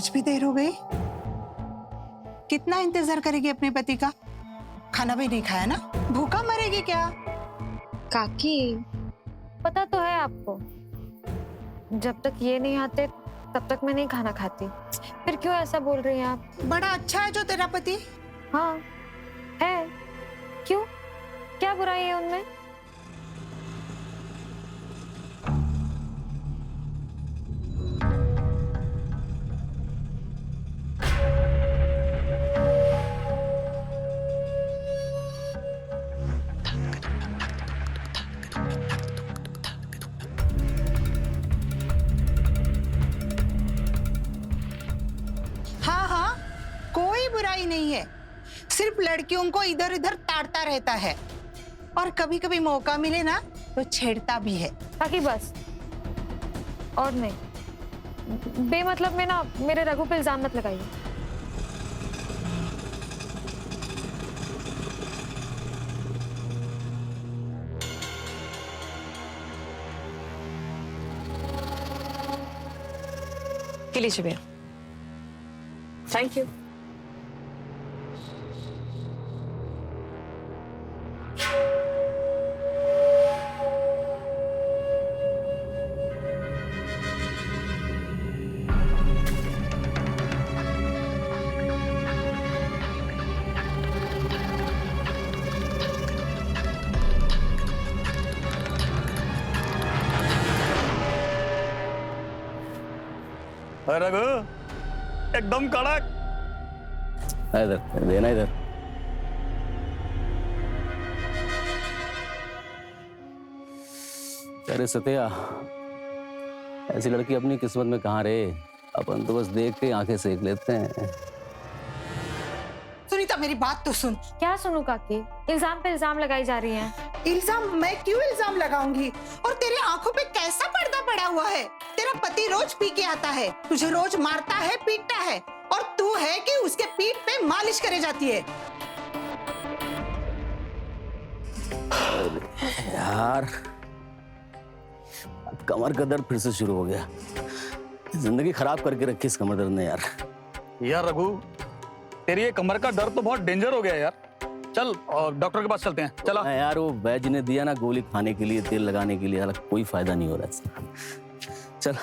आज भी देर हो गई। कितना इंतजार करेगी अपने पति का? खाना भी नहीं खाया ना, भूखा मरेगी क्या? काकी, पता तो है आपको, जब तक ये नहीं आते तब तक मैं नहीं खाना खाती। फिर क्यों ऐसा बोल रही हैं आप? बड़ा अच्छा है जो तेरा पति। हाँ है, क्यों, क्या बुराई है उनमें? हाँ हाँ, कोई बुराई नहीं है, सिर्फ लड़कियों को इधर उधर ताड़ता रहता है और कभी कभी मौका मिले ना तो छेड़ता भी है। काकी बस, और नहीं, बेमतलब में ना मेरे रघु पे इल्जाम मत लगाइए। लीजिए भैया। Thank you. रघु एकदम कड़क। इधर देना, इधर। अरे सत्या, ऐसी लड़की अपनी किस्मत में कहाँ रहे, अपन तो बस देख के आंखें सेक लेते हैं। सुनीता मेरी बात तो सुन। क्या सुनूं काकी, इल्जाम पे इल्जाम लगाई जा रही हैं। इल्जाम? मैं क्यों इल्जाम लगाऊंगी? और तेरे आंखों पे कैसा पर्दा पड़ा हुआ है? तेरा पति रोज पी के आता है, तुझे रोज मारता है, पीटता है, और तू है कि उसके पीठ पे मालिश करे जाती है। यार, अब कमर का दर्द फिर से शुरू हो गया। जिंदगी खराब करके रखी इस कमर दर्द ने यार। यार रघु, तेरी ये कमर का दर्द तो बहुत डेंजर हो गया यार। चल और डॉक्टर के पास चलते हैं। चला यार, वो वैद्य ने दिया ना गोली खाने के लिए, तेल लगाने के लिए, यार कोई फायदा नहीं हो रहा है। चल।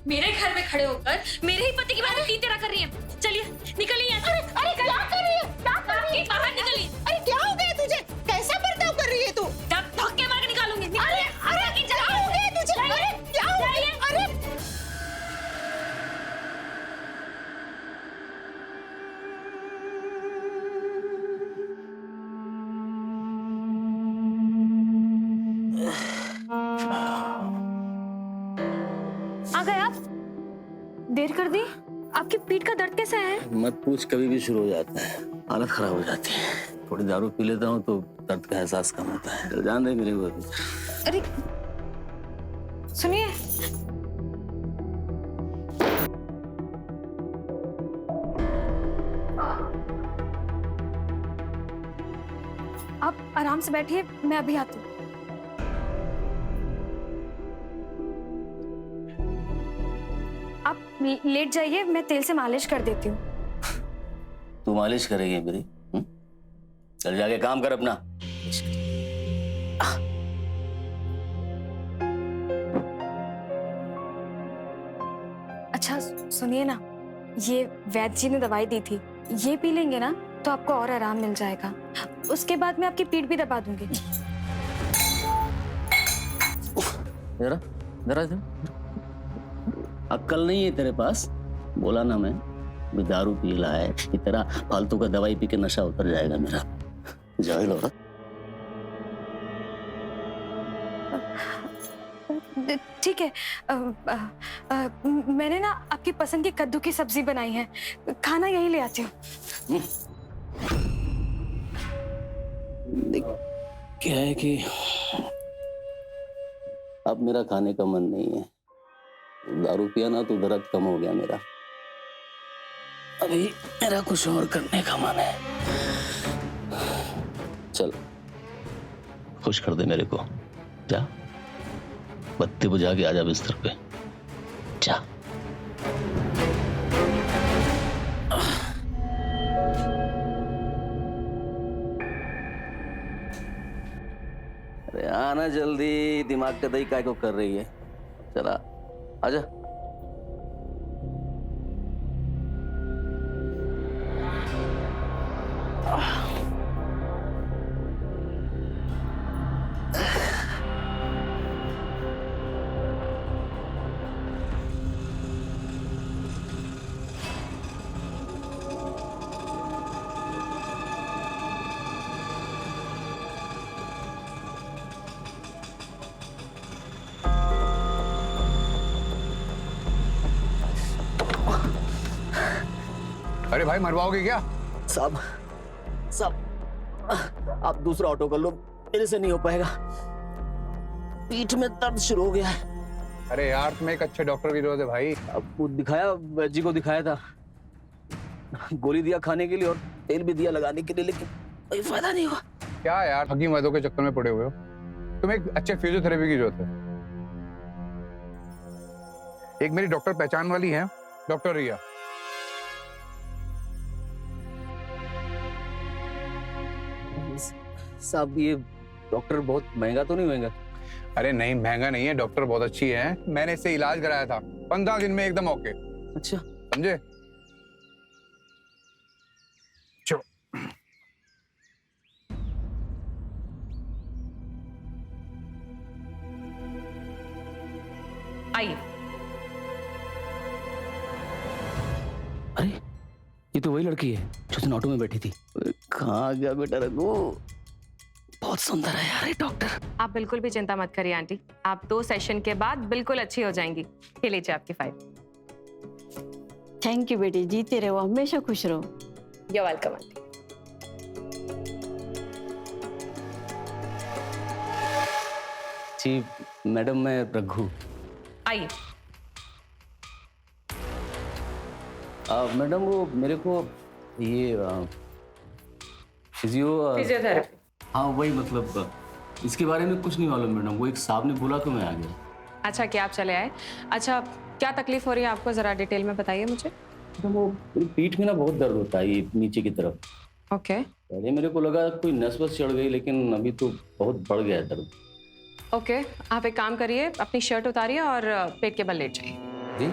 मेरे घर में खड़े होकर मेरे ही पति की बात की तरह कर रही है। चलिए निकलिए। अरे अरे क्या कर रही है? क्या कर रही है? बाहर निकलिए। अरे क्या हो गया तुझे? कैसा बर्ताव कर रही है तू? धक्के मार के निकालूंगी। अरे अरे क्या हो गया तुझे? अरे क्या हो गया? अरे आ गए आप? देर कर दी। आपकी पीठ का दर्द कैसा है? मत पूछ, कभी भी शुरू हो जाता है, हालत खराब हो जाती है। थोड़ी दारू पी लेता हूँ तो दर्द का एहसास कम होता है। चल जान दे मेरे को। अरे सुनिए, आप आराम से बैठिए, मैं अभी आती हूँ। आप लेट जाइए, मैं तेल से मालिश कर देती हूँ। तू मालिश करेगी मेरी? चल जाके काम कर अपना। अच्छा सुनिए ना, ये वैद्य जी ने दवाई दी थी, ये पी लेंगे ना तो आपको और आराम मिल जाएगा। उसके बाद मैं आपकी पीठ भी दबा दूंगी। जरा जरा अक्ल नहीं है तेरे पास? बोला ना मैं, दारू पी ला है कि तेरा फालतू का दवाई पी के नशा उतर जाएगा मेरा। जाहिल औरत। ठीक है, मैंने ना आपकी पसंद की कद्दू की सब्जी बनाई है, खाना यही ले आती हूँ। क्या है कि अब मेरा खाने का मन नहीं है। दारू पिया ना तो दर्द कम हो गया मेरा। अभी मेरा कुछ और करने का मन है। चल खुश कर दे मेरे को, जा। बत्ती बुझा के आजा बिस्तर पे जा। अरे आना जल्दी, दिमाग का दही काय को कर रही है। चला आजा। अरे भाई मरवाओगे क्या? साहब आप दूसरा ऑटो कर लो, मेरे से नहीं हो पाएगा। पीठ में दर्द शुरू हो गया है। अरे यार तुम्हें एक अच्छे डॉक्टर की जरूरत है भाई। अब वो दिखाया, वैद्य जी को दिखाया था, गोली दिया खाने के लिए और तेल भी दिया लगाने के लिए, लेकिन कोई फायदा नहीं हुआ। क्या यार हकीम वैद्यों के चक्कर में पड़े हुए हो। तुम्हें एक अच्छे फिजियोथेरेपी की जरूरत है। एक मेरी डॉक्टर पहचान वाली है, डॉक्टर रिया। साहब ये डॉक्टर बहुत महंगा तो नहीं होगा? अरे नहीं महंगा नहीं है, डॉक्टर बहुत अच्छी है। मैंने इससे इलाज कराया था, 15 दिन में एकदम ओके। अच्छा समझे? चलो आइए। अरे ये तो वही लड़की है जो दिन ऑटो में बैठी थी। कहाँ गया बेटा रघु? बहुत सुंदर है यार ये डॉक्टर। आप बिल्कुल भी चिंता मत करिए आंटी, आप 2 सेशन के बाद बिल्कुल अच्छी हो जाएंगी। ये लीजिए आपकी फाइल। थैंक यू बेटी, जीते रहो, हमेशा खुश रहो। You welcome aunty. जी मैडम, मैं रघु। आइए। मैडम वो मेरे को ये फिजियोथेरेपी। हाँ वही, मतलब इसके बारे में कुछ नहीं मालूम मैडम। वो एक साहब ने बोला तो मैं आ गया। अच्छा कि आप चले आए। अच्छा क्या तकलीफ हो रही है आपको, जरा डिटेल में बताइए मुझे। तो वो पीठ में ना बहुत दर्द होता है, ये नीचे की तरफ। ओके पहले मेरे को लगा कोई नस वस चढ़ गई, लेकिन अभी तो बहुत बढ़ गया है दर्द। ओके, आप एक काम करिए, अपनी शर्ट उतारिए और पेट के बल लेट जाइए। जी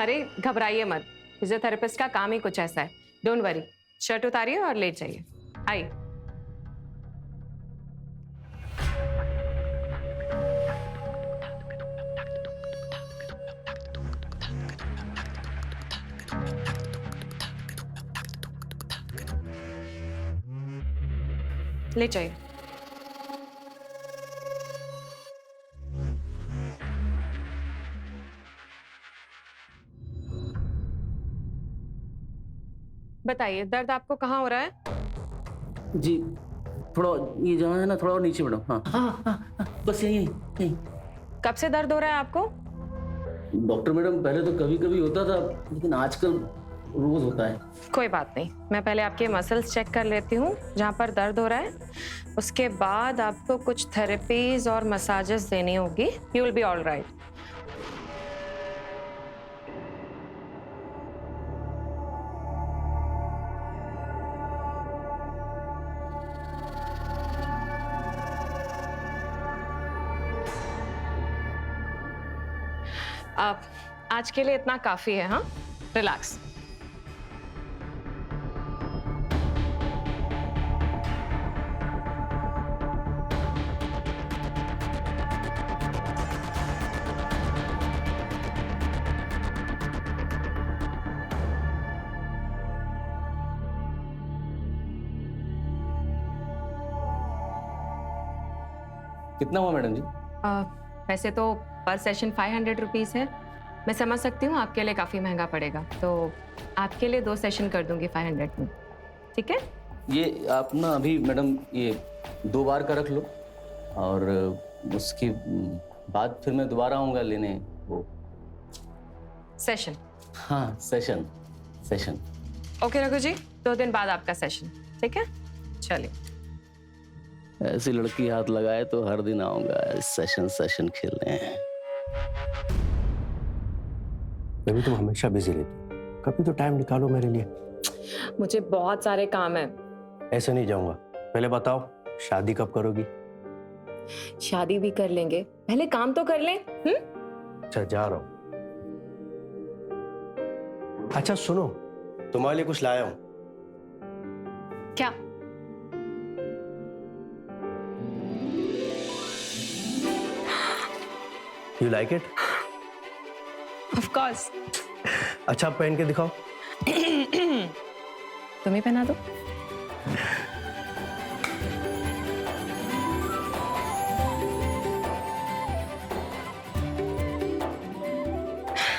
अरे घबराइए मत, फिजियोथेरेपिस्ट का काम ही कुछ ऐसा है। डोंट वरी, शर्ट उतारिए और लेट जाइए। आइए। ले जाइए। बताइए दर्द आपको कहाँ हो रहा है? जी थोड़ा ये जहाँ है ना, थोड़ा और नीचे मैडम। हाँ हाँ हाँ, बस यही यही। कब से दर्द हो रहा है आपको? डॉक्टर मैडम पहले तो कभी कभी होता था, लेकिन आजकल रोज होता है। कोई बात नहीं, मैं पहले आपके मसल्स चेक कर लेती हूँ जहाँ पर दर्द हो रहा है। उसके बाद आपको कुछ थेरेपीज और मसाजेस देनी होगी। You will be all right. आज के लिए इतना काफी है। हाँ, रिलैक्स। कितना हुआ मैडम जी? वैसे तो पर सेशन 500 रुपीज़ है। मैं समझ सकती हूँ आपके लिए काफ़ी महंगा पड़ेगा, तो आपके लिए 2 सेशन कर दूंगी 500 में। ठीक है? ये आप ना अभी मैडम ये 2 बार का रख लो, और उसके बाद फिर मैं दोबारा आऊँगा लेने वो सेशन। हाँ सेशन। ओके रघु जी, 2 दिन बाद आपका सेशन। ठीक है, चलिए। ऐसी लड़की हाथ लगाए तो हर दिन आऊंगा सेशन खेलने। बेबी तुम हमेशा बिजी रहती हो, कभी तो टाइम निकालो मेरे लिए। मुझे बहुत सारे काम है। ऐसे नहीं जाऊंगा, पहले बताओ शादी कब करोगी? शादी भी कर लेंगे, पहले काम तो कर लें। अच्छा जा रहा हूँ। अच्छा सुनो, तुम्हारे लिए कुछ लाया हूँ। क्या? You like it? Of course. अच्छा पहन के दिखाओ। तुम ही पहना दो।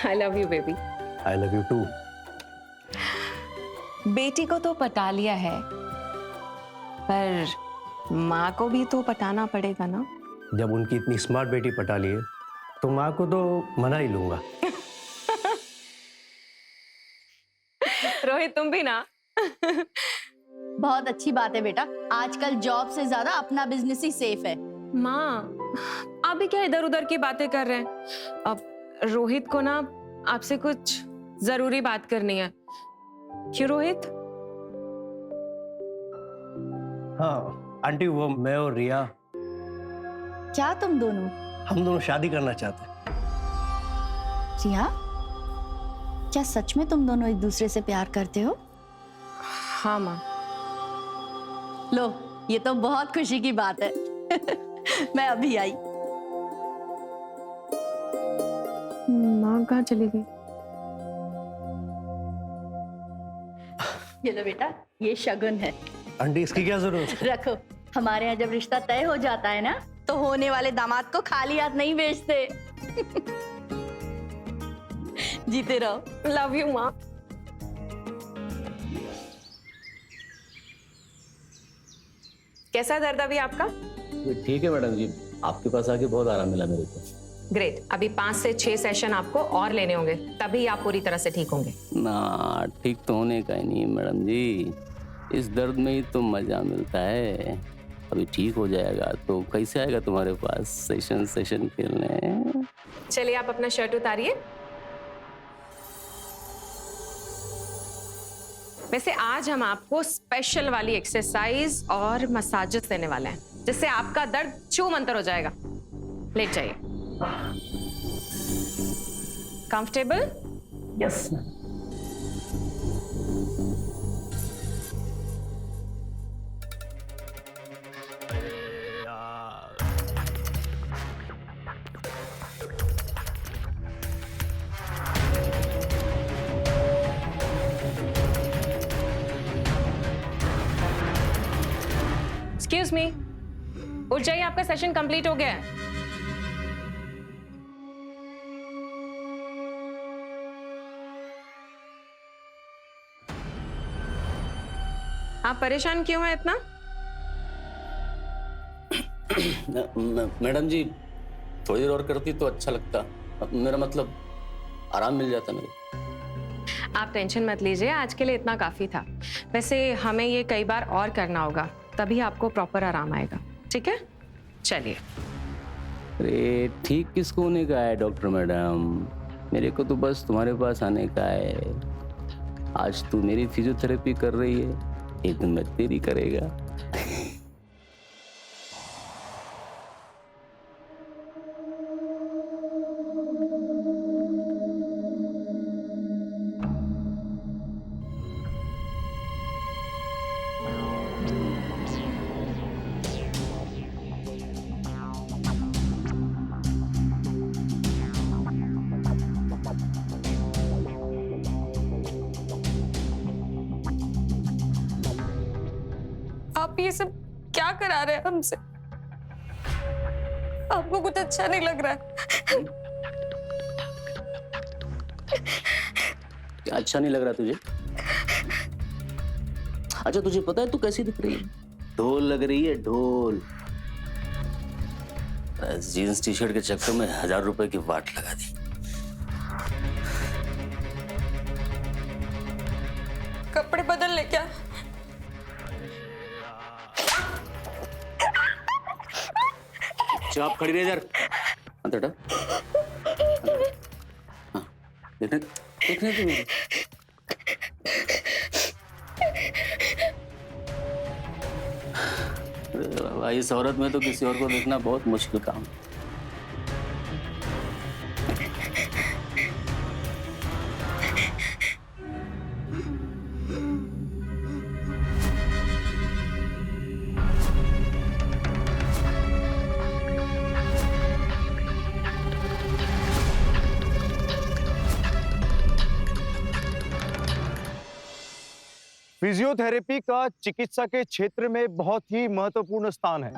I love you, baby. I love you too. बेटी को तो पटा लिया है, पर माँ को भी तो पटाना पड़ेगा ना। जब उनकी इतनी स्मार्ट बेटी पटा ली है तो माँ को तो मना ही लूंगा। रोहित तुम भी ना। बहुत अच्छी बात है बेटा, आजकल जॉब से ज्यादा अपना बिजनेस ही सेफ है। माँ आप भी क्या इधर उधर की बातें कर रहे हैं? अब रोहित को ना आपसे कुछ जरूरी बात करनी है। क्यों रोहित? हाँ आंटी, वो मैं और रिया, क्या तुम दोनों? हम दोनों शादी करना चाहते हैं। रिया, क्या सच में तुम दोनों एक दूसरे से प्यार करते हो? हाँ माँ। लो, ये तो बहुत खुशी की बात है। मैं अभी आई। माँ कहाँ चली गई? ये लो बेटा, ये शगुन है, आंटी इसकी क्या जरूरत है? रखो। हमारे यहाँ जब रिश्ता तय हो जाता है ना, तो होने वाले दामाद को खाली हाथ नहीं भेजते। जीते रहो। लव यू माँ। कैसा है दर्द अभी आपका? ठीक है मैडम जी, आपके पास आके बहुत आराम मिला मेरे को। ग्रेट। अभी 5 से 6 सेशन आपको और लेने होंगे, तभी आप पूरी तरह से ठीक होंगे। ना ठीक तो होने का ही नहीं मैडम जी, इस दर्द में ही तो मजा मिलता है। अभी ठीक हो जाएगा तो कैसे आएगा तुम्हारे पास सेशन खेलने? चलिए आप अपना शर्ट उतारिए। वैसे आज हम आपको स्पेशल वाली एक्सरसाइज और मसाजेस देने वाले हैं, जिससे आपका दर्द छू मंतर हो जाएगा। लेट जाइए। कंफर्टेबल? यस। एक्सक्यूज मी, उठ जाइए, आपका सेशन कंप्लीट हो गया है। आप परेशान क्यों हैं इतना? मैडम जी थोड़ी देर और करती तो अच्छा लगता, मेरा मतलब आराम मिल जाता मेरे। आप टेंशन मत लीजिए, आज के लिए इतना काफी था। वैसे हमें ये कई बार और करना होगा, तभी आपको प्रॉपर आराम आएगा। ठीक है, चलिए। अरे ठीक किसको होने का है डॉक्टर मैडम, मेरे को तो बस तुम्हारे पास आने का है। आज तू मेरी फिजियोथेरेपी कर रही है, एक दिन मैं तेरी करेगा। आप ये सब क्या करा रहे हैं हमसे? आपको कुछ अच्छा नहीं लग रहा है? क्या अच्छा नहीं लग रहा तुझे? अच्छा तुझे पता है तू कैसी दिख रही है? ढोल लग रही है, ढोल। जीन्स टी शर्ट के चक्कर में 1000 रुपए की वाट लगा दी। कपड़े बदल ले क्या? आप खड़ी रहे इधर। अंदर हटा। हाँ, देखने देखने तो मेरे। भाई इस औरत में तो किसी और को देखना बहुत मुश्किल काम है। फिजियोथेरेपी का चिकित्सा के क्षेत्र में बहुत ही महत्वपूर्ण स्थान है,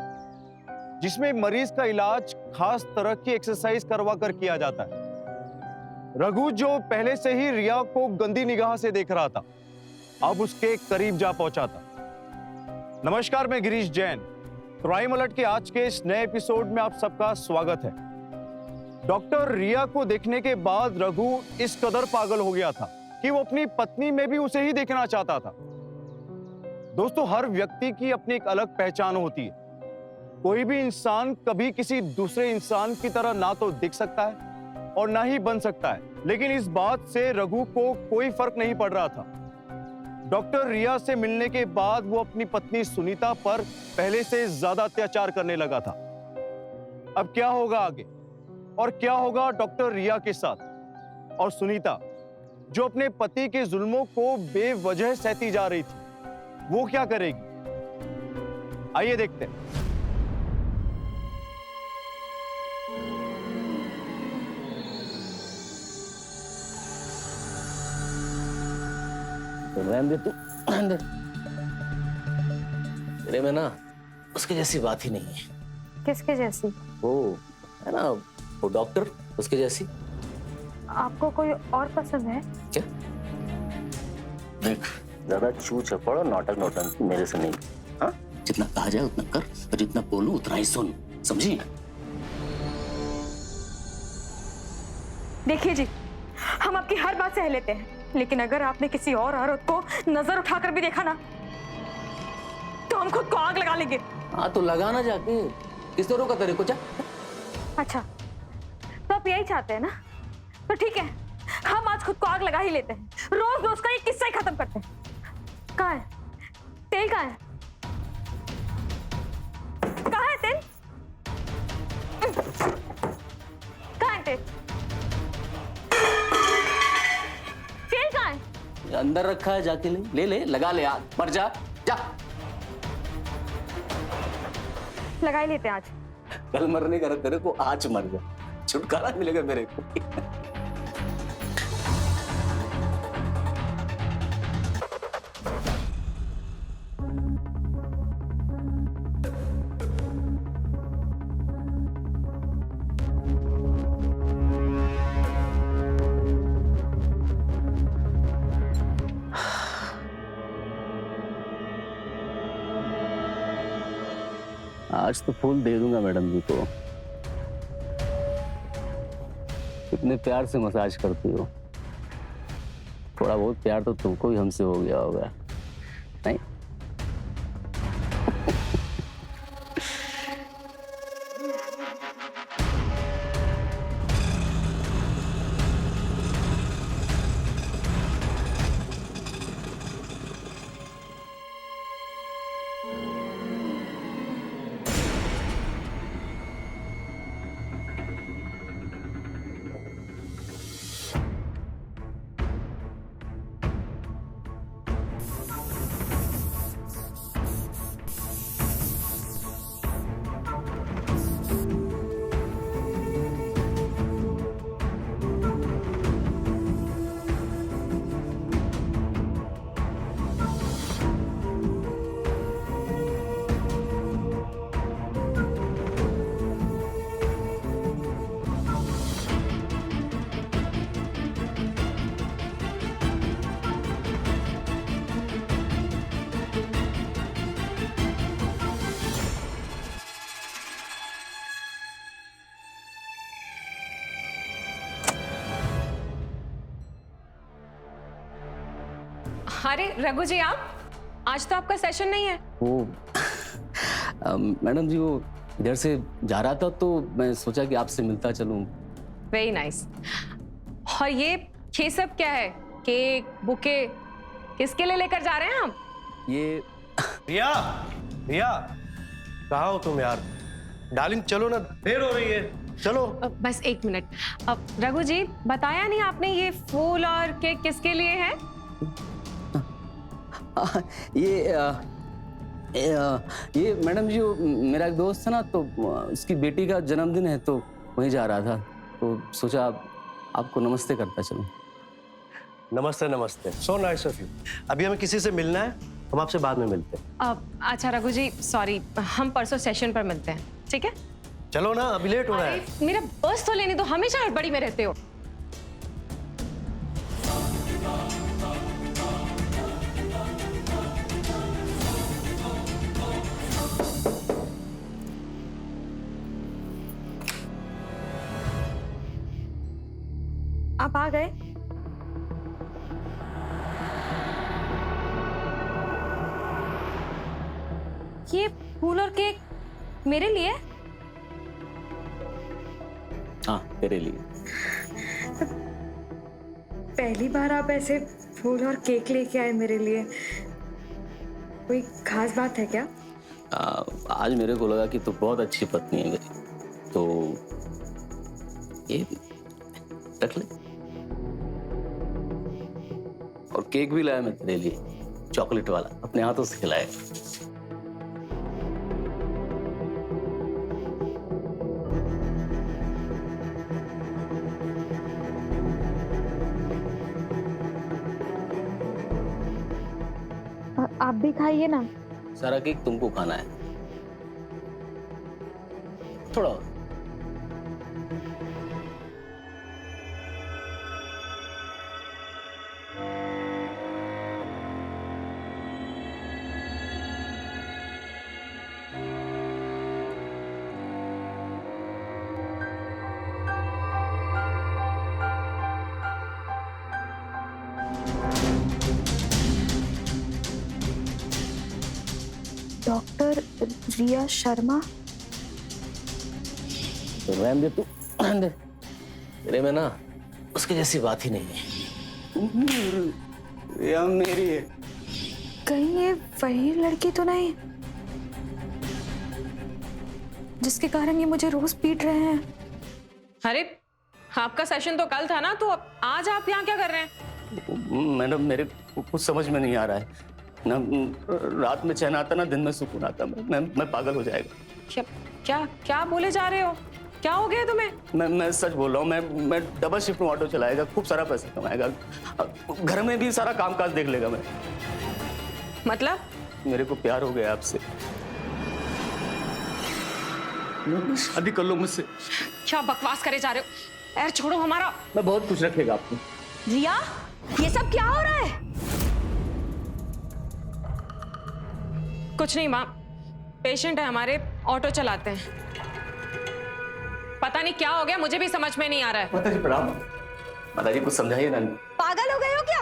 जिसमें मरीज का इलाज खास तरह की एक्सरसाइज करवा कर किया जाता है। रघु जो पहले से ही रिया को गंदी निगाह से देख रहा था, अब उसके करीब जा पहुंचा था। नमस्कार, मैं गिरीश जैन। क्राइम अलर्ट के आज के इस नए एपिसोड में आप सबका स्वागत है। डॉक्टर रिया को देखने के बाद रघु इस कदर पागल हो गया था कि वो अपनी पत्नी में भी उसे ही देखना चाहता था। दोस्तों, हर व्यक्ति की अपनी एक अलग पहचान होती है। कोई भी इंसान कभी किसी दूसरे इंसान की तरह ना तो दिख सकता है और ना ही बन सकता है, लेकिन इस बात से रघु को कोई फर्क नहीं पड़ रहा था। डॉक्टर रिया से मिलने के बाद वो अपनी पत्नी सुनीता पर पहले से ज्यादा अत्याचार करने लगा था। अब क्या होगा आगे, और क्या होगा डॉक्टर रिया के साथ? और सुनीता जो अपने पति के जुल्मों को बेवजह सहती जा रही थी, वो क्या करेगी? आइए देखते हैं। रहने दे तू, रहने दे। तेरे में ना उसके जैसी बात ही नहीं है। किसके जैसी? वो है ना, वो डॉक्टर, उसके जैसी। आपको कोई और पसंद है क्या? देख, ज्यादा चू चपड़ और नौटंक नौटंकी मेरे से नहीं। हाँ, जितना कहा जाए उतना कर और जितना बोलूं उतना ही सुन, समझी? देखिए जी, हम आपकी हर बात सह लेते हैं, लेकिन अगर आपने किसी और औरत को नजर उठाकर भी देखा ना, तो हम खुद को आग लगा लेंगे। हाँ तो लगाना जाके, किस तरह का तेरे को? अच्छा, तो आप यही चाहते हैं ना? तो ठीक है, हम आज खुद को आग लगा ही लेते हैं। रोज रोज का ये किस्सा ही खत्म करते हैं। कहाँ है तेल? कहाँ है? कहाँ है तेल? कहाँ है तेल? तेल कहाँ है? अंदर रखा है, जाके ले ले, लगा ले, आग मर जा, जा। लगा ही लेते हैं आज। कल मरने का तेरे को आज मर जा, छुटकारा मिलेगा मेरे को। आज तो फूल दे दूंगा मैडम जी को। कितने प्यार से मसाज करती हो। थोड़ा बहुत प्यार तो तुमको भी हमसे हो गया होगा, नहीं? अरे रघु जी, आप आज तो आपका सेशन नहीं है। वो मैडम जी, वो इधर से जा रहा था तो मैं सोचा कि आपसे मिलता चलूं। Very nice. और ये सब क्या है? केक, बुके, किसके लिए लेकर जा रहे हैं हम? ये रिया, रिया, कहाँ हो तुम यार? डार्लिंग चलो ना, देर हो रही है, चलो। बस 1 मिनट। अब रघु जी, बताया नहीं आपने ये फूल और केक किसके लिए है? ये मैडम जी, मेरा एक दोस्त है ना, तो उसकी बेटी का जन्मदिन है, तो वहीं जा रहा था, तो सोचा आपको नमस्ते करता चलूं। नमस्ते नमस्ते, सो नाइस ऑफ यू। अभी हमें किसी से मिलना है, हम आपसे बाद में मिलते हैं। अच्छा रघु जी, सॉरी, हम परसों सेशन पर मिलते हैं, ठीक है? चलो ना, अभी लेट हो रहा है। मेरा बस तो लेने दो, हमेशा हड़बड़ी में रहते हो। आप आ गए? ये फूल और केक मेरे लिए? हाँ, तेरे लिए। पहली बार आप ऐसे फूल और केक लेके आए मेरे लिए। कोई खास बात है क्या? आज मेरे को लगा कि तू बहुत अच्छी पत्नी है मेरी, तो ये रख ले। और केक भी लाया मैं तेरे लिए, चॉकलेट वाला, अपने हाथों से खिलाया। आप भी खाइए ना। सारा केक तुमको खाना है, थोड़ा और। डॉक्टर रिया शर्मा? तो रहने दे तू, रहने दे। तेरे में ना उसकी जैसी बात ही नहीं है। रिया मेरी है। कहीं ये वही लड़की तो नहीं जिसके कारण ये मुझे रोज पीट रहे हैं? अरे आपका सेशन तो कल था ना, तो आज आप यहाँ क्या कर रहे हैं? मैडम, मेरे को कुछ समझ में नहीं आ रहा है ना। रात में चैन आता ना, दिन में सुकून आता। मैं पागल हो जाएगा। क्या क्या क्या बोले जा रहे हो? क्या हो गया तुम्हें? मैं सच बोल रहा हूँ। मैं डबल शिफ्ट में ऑटो चलाएगा, खूब सारा पैसा कमाएगा, घर में भी सारा काम काज देख लेगा। मैं मतलब? मेरे को प्यार हो गया आपसे, शादी कर लो मुझसे। क्या बकवास करे जा रहे हो? यार छोड़ो हमारा। मैं बहुत खुश रखेगा आपको। रिया, ये सब क्या हो रहा है? कुछ नहीं माँ, पेशेंट है हमारे, ऑटो चलाते हैं। पता नहीं क्या हो गया, मुझे भी समझ में नहीं आ रहा है। माता जी प्रणाम। माता जी कुछ समझाइए ना। पागल हो गए हो क्या?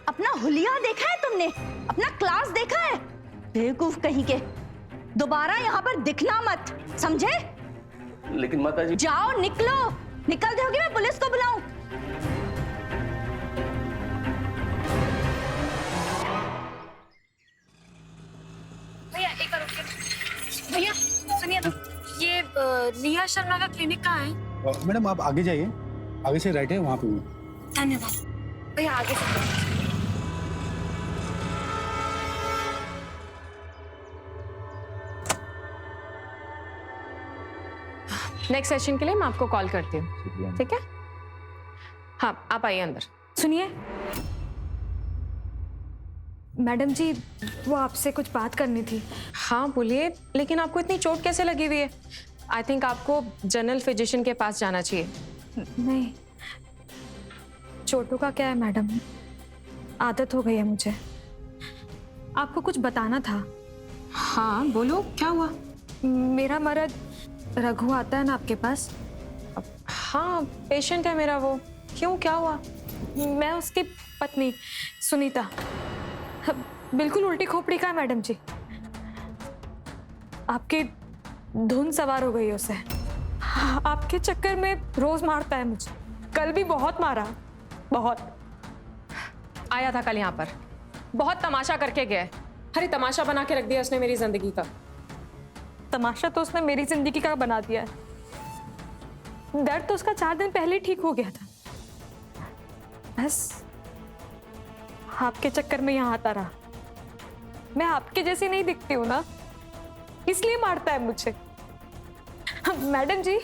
अपना हुलिया देखा है तुमने? अपना क्लास देखा है? बेवकूफ कहीं के। दोबारा यहाँ पर दिखना मत, समझे? लेकिन माता जी। जाओ, निकलो। निकल जाओगे, मैं पुलिस को बुलाऊं? भैया एक बार रुकिए। भैया सुनिए ना, ये रिया शर्मा का क्लिनिक कहाँ है? मैडम आप आगे जाइए, आगे से राइट है, वहाँ पे। धन्यवाद भैया, आगे से। नेक्स्ट सेशन के लिए मैं आपको कॉल करती हूँ, ठीक है? हाँ, आप आइए अंदर। सुनिए मैडम जी, वो आपसे कुछ बात करनी थी। हाँ बोलिए, लेकिन आपको इतनी चोट कैसे लगी हुई है? आई थिंक आपको जनरल फिजिशियन के पास जाना चाहिए। नहीं, चोटों का क्या है मैडम, आदत हो गई है मुझे। आपको कुछ बताना था। हाँ बोलो, क्या हुआ? मेरा मर्द रघु आता है ना आपके पास? हाँ, पेशेंट है मेरा वो। क्यों, क्या हुआ? मैं उसकी पत्नी सुनीता। बिल्कुल उल्टी खोपड़ी का है मैडम जी। आपके धुन सवार हो गई उसे। आपके चक्कर में रोज मारता है मुझे, कल भी बहुत मारा, बहुत। आया था कल यहाँ पर, बहुत तमाशा करके गया है। अरे तमाशा बना के रख दिया उसने मेरी जिंदगी का। तमाशा तो उसने मेरी जिंदगी का बना दिया है। दर्द तो उसका 4 दिन पहले ठीक हो गया था, बस आपके चक्कर में यहाँ आता रहा। मैं आपके जैसी नहीं दिखती हूँ ना, इसलिए मारता है मुझे। मैडम जी,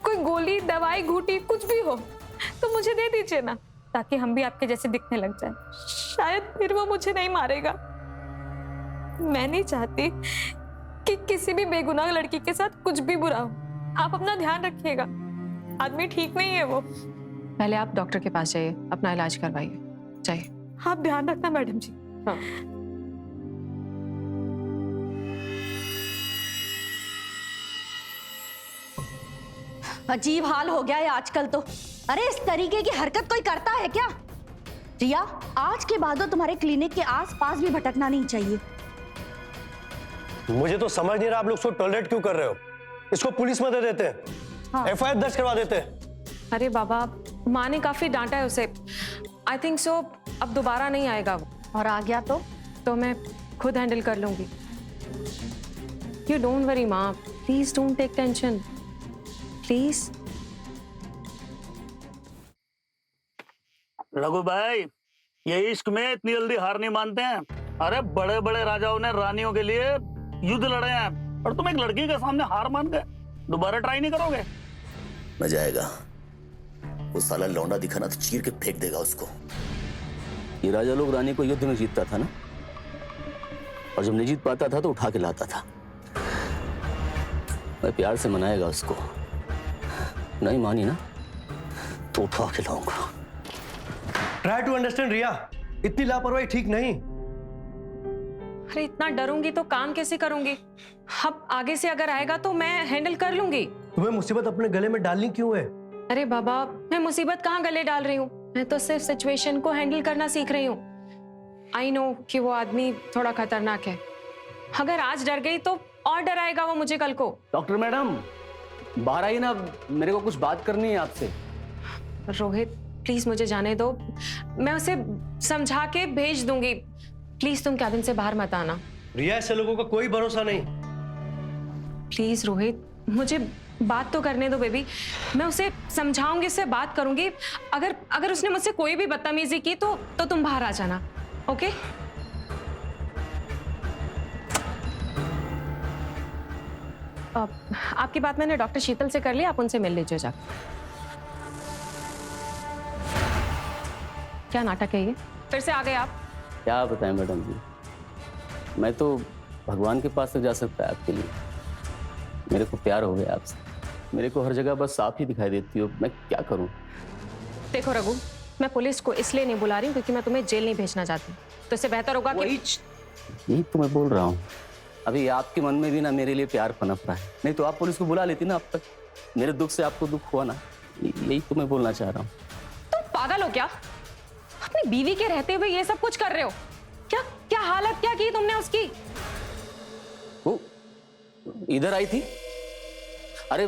कोई गोली, दवाई, घूटी कुछ भी हो तो मुझे दे दीजिए ना, ताकि हम भी आपके जैसे दिखने लग जाए। शायद फिर वो मुझे नहीं मारेगा। मैं नहीं चाहती कि किसी भी बेगुनाह लड़की के साथ कुछ भी बुरा हो। आप अपना ध्यान रखिएगा, आदमी ठीक नहीं है वो। पहले आप डॉक्टर के पास जाइए, अपना इलाज करवाइए, जाइए। आप ध्यान रखना मैडम जी। हाँ। अजीब हाल हो गया है आजकल तो। अरे इस तरीके की हरकत कोई करता है क्या? रिया, आज के बाद तुम्हारे क्लिनिक के आसपास भी भटकना नहीं चाहिए। मुझे तो समझ नहीं रहा आप लोग इसको टॉलरेट क्यों कर रहे हो। इसको पुलिस में दे देते हैं, हाँ। FIR दर्ज करवा देते हैं। अरे बाबा, माँ ने काफी डांटा है उसे। आई थिंक सो अब दोबारा नहीं आएगा वो। और आ गया तो मैं खुद हैंडल कर लूंगी। यू डोंट वरी माँ, please don't take tension, please. Raghu भाई, ये इश्क में इतनी जल्दी हार नहीं मानते हैं। अरे बड़े बड़े राजाओं ने रानियों के लिए युद्ध लड़े हैं, और तुम एक लड़की के सामने हार मान गए। दोबारा ट्राई नहीं करोगे? मजा आएगा। वो साला लौंडा दिखा ना तो चीर के फेंक देगा उसको। ये राजा लोग रानी को युद्ध में जीतता था ना, और जब नहीं जीत पाता था तो उठा के लाता था। मैं प्यार से मनाएगा उसको, नहीं मानी ना तो उठा के लाऊंगा। ट्राई टू अंडरस्टैंड रिया, इतनी लापरवाही ठीक नहीं। अरे इतना डरूंगी तो काम कैसे करूंगी? अब आगे से अगर आएगा तो मैं हैंडल कर लूंगी। तुम्हें मुसीबत अपने गले में डालनी क्यों है? अरे बाबा, मैं मुसीबत कहाँ गले डाल रही हूँ? मैं तो सिर्फ सिचुएशन को हैंडल करना सीख रही हूँ। आई नो कि वो आदमी थोड़ा खतरनाक है। अगर आज डर गई तो और डराएगा वो मुझे कल को। डॉक्टर मैडम, बाहर आइए ना, मेरे को कुछ बात करनी है आपसे। रोहित, प्लीज मुझे जाने दो, मैं उसे समझा के भेज दूंगी। प्लीज तुम कैबिन से बाहर मत आना। रिया, ऐसे लोगों का कोई भरोसा नहीं। प्लीज रोहित, मुझे बात तो करने दो बेबी। मैं उसे समझाऊंगी, उससे बात करूंगी। अगर उसने मुझसे कोई भी बदतमीजी की तो तुम बाहर आ जाना, ओके? आपकी बात मैंने डॉक्टर शीतल से कर ली, आप उनसे मिल लीजिए जाकर। क्या नाटक है ये? फिर से आ गए आप? क्या बताएं मैडम जी, मैं तो भगवान के पास से जा सकता है आपके लिए। मेरे को प्यार हो गया आपसे। मेरे को हर जगह बस आप ही दिखाई देती हो, मैं क्या करूं? देखो रघु, मैं पुलिस को इसलिए नहीं बुला रही हूँ क्योंकि मैं तुम्हें जेल नहीं भेजना चाहती। तो इससे बेहतर होगा कि यही तो मैं बोल रहा हूँ। अभी आपके मन में भी ना मेरे लिए प्यार पनप रहा है, नहीं तो आप पुलिस को बुला लेती ना अब तक। मेरे दुख से आपको दुख हुआ ना, यही तो मैं बोलना चाह रहा हूँ। तुम पागल हो क्या? अपनी बीवी के रहते हुए ये सब कुछ कर रहे हो? क्या हालत क्या की तुमने उसकी? वो इधर आई थी। अरे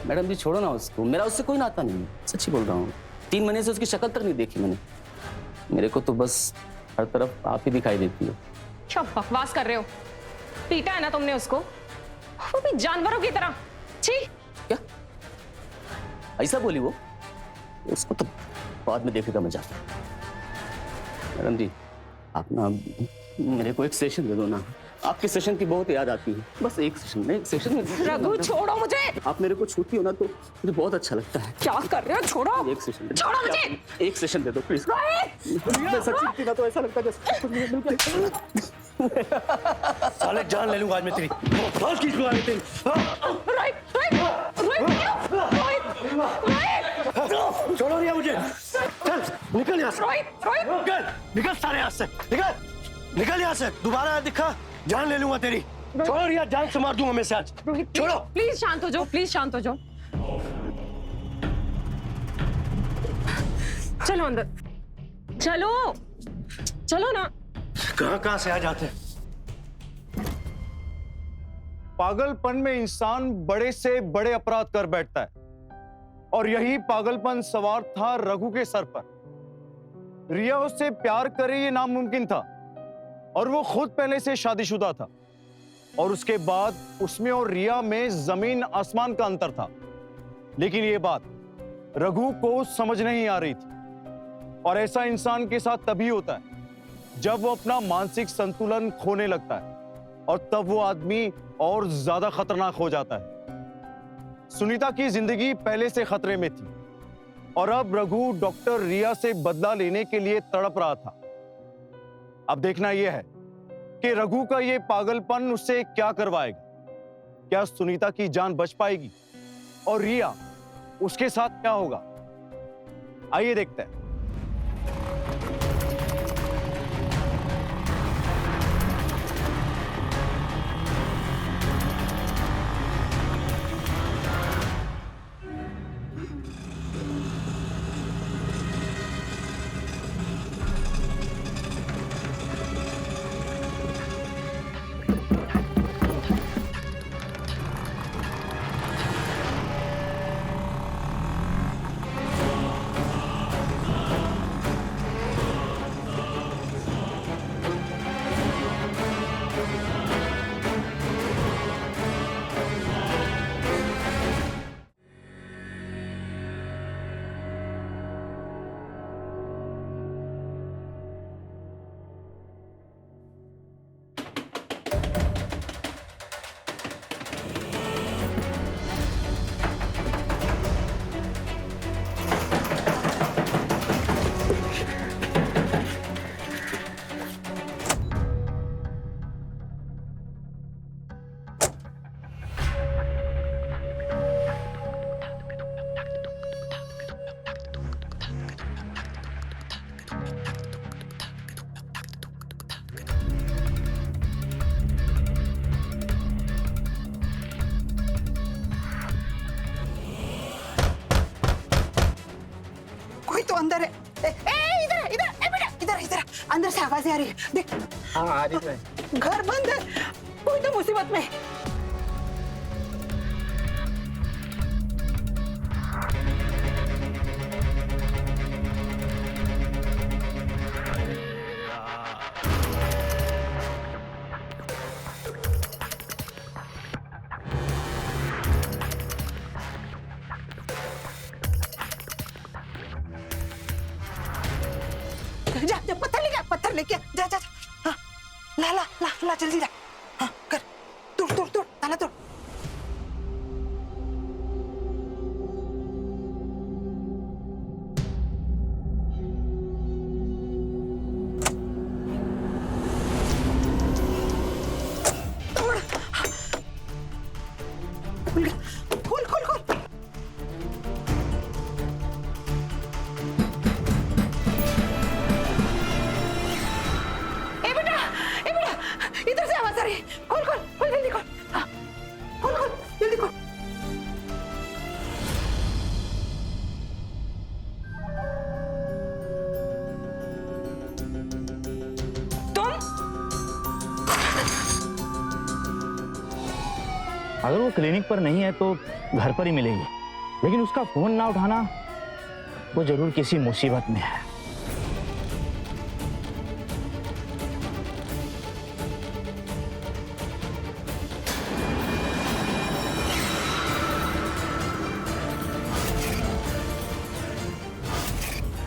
मैडम जी छोड़ो ना उसको, मेरा उससे कोई नाता नहीं, सच्ची बोल रहा हूँ। 3 महीने से उसकी शक्ल तक नहीं देखी मैंने। मेरे को तो बस हर तरफ आप ही दिखाई देती हो। क्या बकवास कर रहे हो? पीटा है ना तुमने उसको, वो भी जानवरों की तरह। छी! क्या ऐसा बोली वो? उसको तो बाद में देखेगा मजा। मैडम जी आप ना मेरे को एक सेशन दे दो ना, आपके सेशन की बहुत याद आती है। बस एक सेशन में रघु छोड़ो मुझे। आप मेरे को छूती हो ना तो मुझे बहुत अच्छा लगता है। क्या कर रहे हो? छोड़ो, एक सेशन दे दो। छोड़ो मुझे। एक सेशन दे दो प्लीज। मैं सच छूती ना तो ऐसा लगता है जैसे साले जान ले लूंगा आज मैं तेरी। बहुत खींच लूंगा तेरी। छोड़ो रिया मुझे। चल निकल यहाँ से। निकल सारे यहाँ से। निकल यहाँ से। दोबारा दिखा जान ले लूंगा तेरी। छोड़ो रिया, जान से मार दूंगा मैं से आज। छोड़ो। प्लीज शांत हो जाओ, प्लीज शांत हो जाओ। चलो अंदर, चलो ना। कहाँ से आ जाते हैं? पागलपन में इंसान बड़े से बड़े अपराध कर बैठता है और यही पागलपन सवार था रघु के सर पर। रिया उससे प्यार करे ये नामुमकिन था और वो खुद पहले से शादीशुदा था और उसके बाद उसमें और रिया में जमीन आसमान का अंतर था। लेकिन ये बात रघु को समझ नहीं आ रही थी और ऐसा इंसान के साथ तभी होता है जब वो अपना मानसिक संतुलन खोने लगता है और तब वो आदमी और ज्यादा खतरनाक हो जाता है। सुनीता की जिंदगी पहले से खतरे में थी और अब रघु डॉक्टर रिया से बदला लेने के लिए तड़प रहा था। अब देखना यह है कि रघु का यह पागलपन उससे क्या करवाएगा। क्या सुनीता की जान बच पाएगी और रिया उसके साथ क्या होगा? आइए देखते हैं। तो अंदर है। इधर इधर बेटा, इधर इधर अंदर से आवाजें आ रही है। देख। हाँ आ रही है। घर बंद है, कोई तो मुसीबत में। जा जा पत्थर लेके जा जा। हाँ, ला जल्दी ला। हाँ कर, तोड़ ताला तोड़। खोल। इधर से आवाज आ रही है। खोल जल्दी खोल। हाँ, खोल जल्दी खोल। तुम अगर वो क्लिनिक पर नहीं है तो घर पर ही मिलेगी, लेकिन उसका फोन ना उठाना, वो जरूर किसी मुसीबत में है।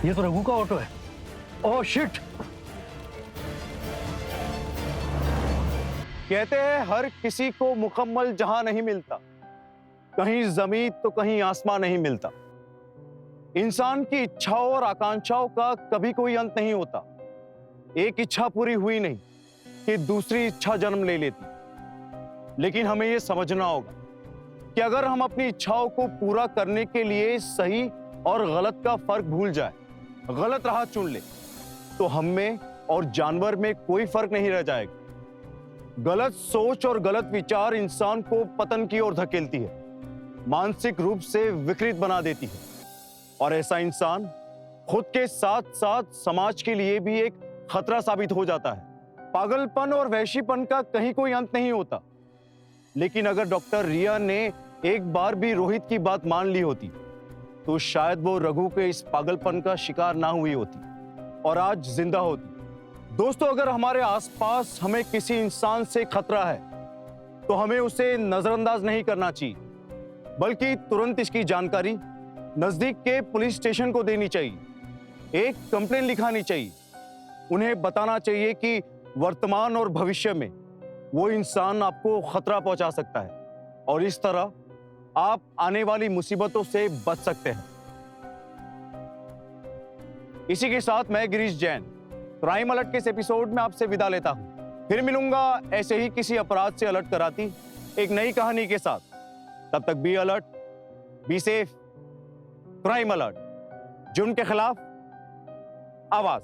ये तो रघु का ऑटो है। Oh shit. कहते हैं हर किसी को मुकम्मल जहां नहीं मिलता, कहीं जमीन तो कहीं आसमान नहीं मिलता। इंसान की इच्छाओं और आकांक्षाओं का कभी कोई अंत नहीं होता। एक इच्छा पूरी हुई नहीं कि दूसरी इच्छा जन्म ले लेती। लेकिन हमें यह समझना होगा कि अगर हम अपनी इच्छाओं को पूरा करने के लिए सही और गलत का फर्क भूल जाए, गलत राह चुन ले, तो हम में और जानवर में कोई फर्क नहीं रह जाएगा। गलत सोच और गलत विचार इंसान को पतन की ओर धकेलती है, मानसिक रूप से विकृत बना देती है और ऐसा इंसान खुद के साथ साथ समाज के लिए भी एक खतरा साबित हो जाता है। पागलपन और वहशीपन का कहीं कोई अंत नहीं होता, लेकिन अगर डॉक्टर रिया ने एक बार भी रोहित की बात मान ली होती तो शायद वो रघु के इस पागलपन का शिकार ना हुई होती और आज जिंदा होती। दोस्तों, अगर हमारे आसपास हमें किसी इंसान से खतरा है तो हमें उसे नजरअंदाज नहीं करना चाहिए, बल्कि तुरंत इसकी जानकारी नजदीक के पुलिस स्टेशन को देनी चाहिए। एक कंप्लेन लिखानी चाहिए। उन्हें बताना चाहिए कि वर्तमान और भविष्य में वो इंसान आपको खतरा पहुंचा सकता है और इस तरह आप आने वाली मुसीबतों से बच सकते हैं। इसी के साथ मैं गिरीश जैन क्राइम अलर्ट के इस एपिसोड में आपसे विदा लेता हूं। फिर मिलूंगा ऐसे ही किसी अपराध से अलर्ट कराती एक नई कहानी के साथ। तब तक be alert, be safe. Crime alert, जुर्म के खिलाफ आवाज।